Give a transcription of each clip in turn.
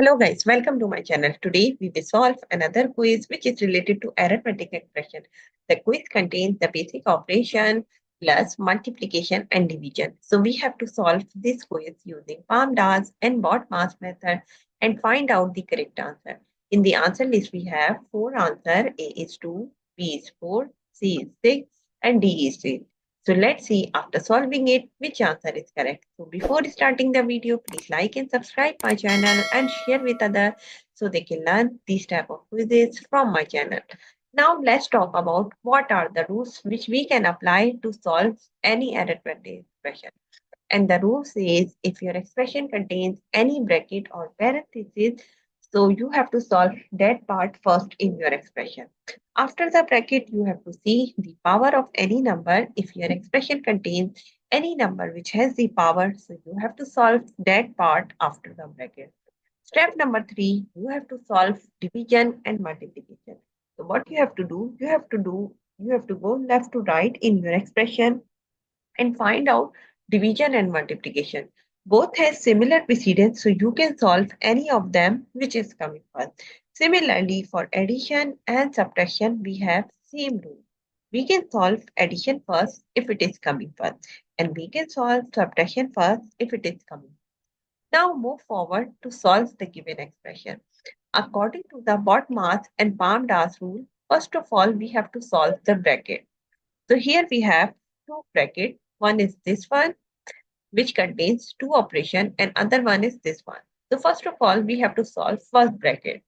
Hello guys, welcome to my channel. Today we will solve another quiz which is related to arithmetic expression. The quiz contains the basic operation plus multiplication and division. So we have to solve this quiz using PAMDAS and BODMAS method and find out the correct answer. In the answer list we have four answers. A is 2, B is 4, C is 6 and D is 3. So let's see after solving it which answer is correct. So before starting the video, please like and subscribe my channel and share with others so they can learn these type of quizzes from my channel. Now let's talk about what are the rules which we can apply to solve any arithmetic expression. And the rule says if your expression contains any bracket or parenthesis, so you have to solve that part first in your expression. After the bracket, you have to see the power of any number. If your expression contains any number which has the power, so you have to solve that part after the bracket. Step number 3, you have to solve division and multiplication. So what you have to do, you have to go left to right in your expression and find out division and multiplication. Both has similar precedence, so you can solve any of them which is coming first. Similarly, for addition and subtraction, we have same rule. We can solve addition first if it is coming first, and we can solve subtraction first if it is coming. Now move forward to solve the given expression. According to the BODMAS and PAMDAS rule, first of all, we have to solve the bracket. So here we have two brackets. One is this one, which contains two operations, and other one is this one. So first of all, we have to solve first bracket.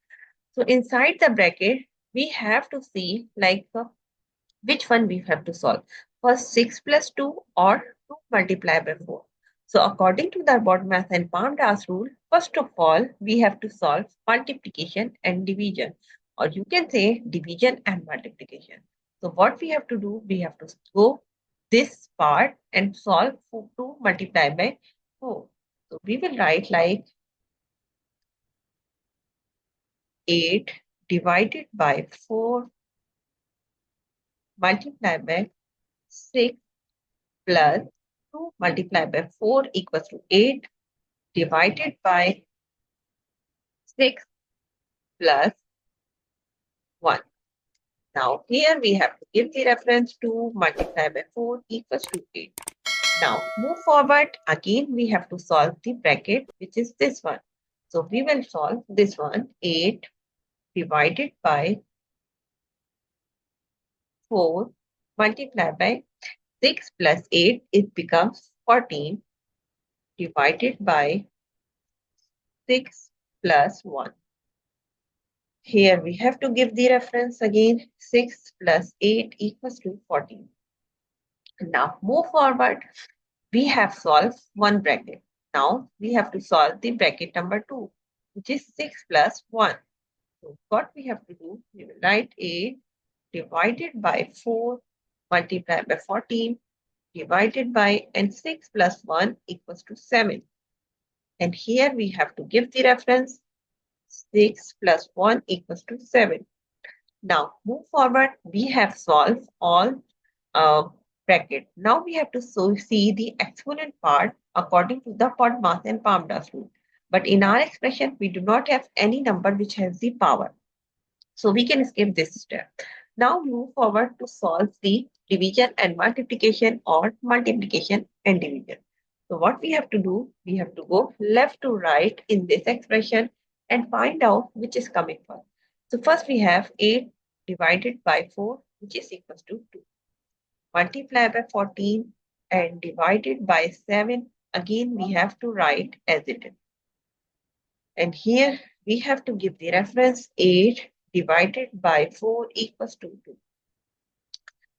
So inside the bracket, we have to see which one we have to solve. First 6 plus 2 or 2 multiplied by 4. So according to the BODMAS and PAMDAS rule, first of all, we have to solve multiplication and division, or you can say division and multiplication. So what we have to do, we have to go this part and solve 2 multiplied by 4. So we will write like 8 divided by 4 multiplied by 6 plus 2 multiplied by 4 equals to 8 divided by 6 plus 1. Now here we have to give the reference to multiply by 4 equals to 8. Now move forward. Again we have to solve the bracket which is this one. So we will solve this one. 8 divided by 4 multiplied by 6 plus 8, it becomes 14 divided by 6 plus 1. Here we have to give the reference again. 6 plus 8 equals to 14. Now move forward. We have solved one bracket. Now we have to solve the bracket number 2, which is 6 plus 1. So what we have to do, we will write 8 divided by 4 multiplied by 14 divided by, and 6 plus 1 equals to 7. And here we have to give the reference. 6 plus 1 equals to 7. Now move forward. We have solved all bracket. Now we have to see the exponent part according to the BODMAS and PAMDAS rule. But in our expression, we do not have any number which has the power. So we can skip this step. Now move forward to solve the division and multiplication, or multiplication and division. So what we have to do, we have to go left to right in this expression and find out which is coming first. So first we have 8 divided by 4, which is equals to 2. Multiply by 14 and divided by 7. Again, we have to write as it is. And here we have to give the reference. 8 divided by 4 equals to 2.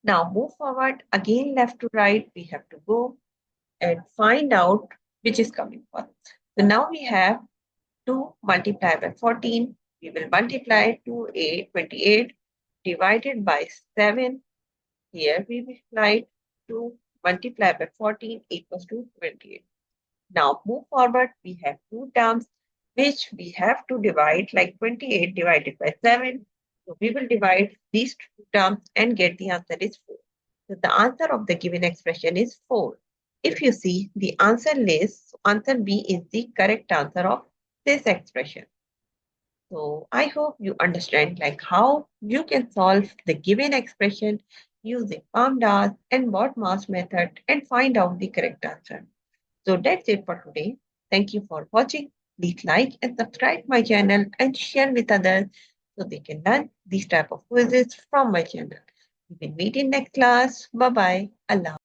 Now move forward. Again, left to right, we have to go and find out which is coming first. So now we have 2 multiplied by 14. We will multiply 28 divided by 7. Here we will write 2 multiplied by 14 equals to 28. Now move forward. We have two terms which we have to divide, like 28 divided by 7. So we will divide these two terms and get the answer is 4. So the answer of the given expression is 4. If you see the answer list, answer B is the correct answer of this expression. So I hope you understand like how you can solve the given expression using PAMDAS and BODMAS method and find out the correct answer. So that's it for today. Thank you for watching. Please like and subscribe my channel and share with others so they can learn these type of quizzes from my channel. We will meet in next class. Bye bye. Allah.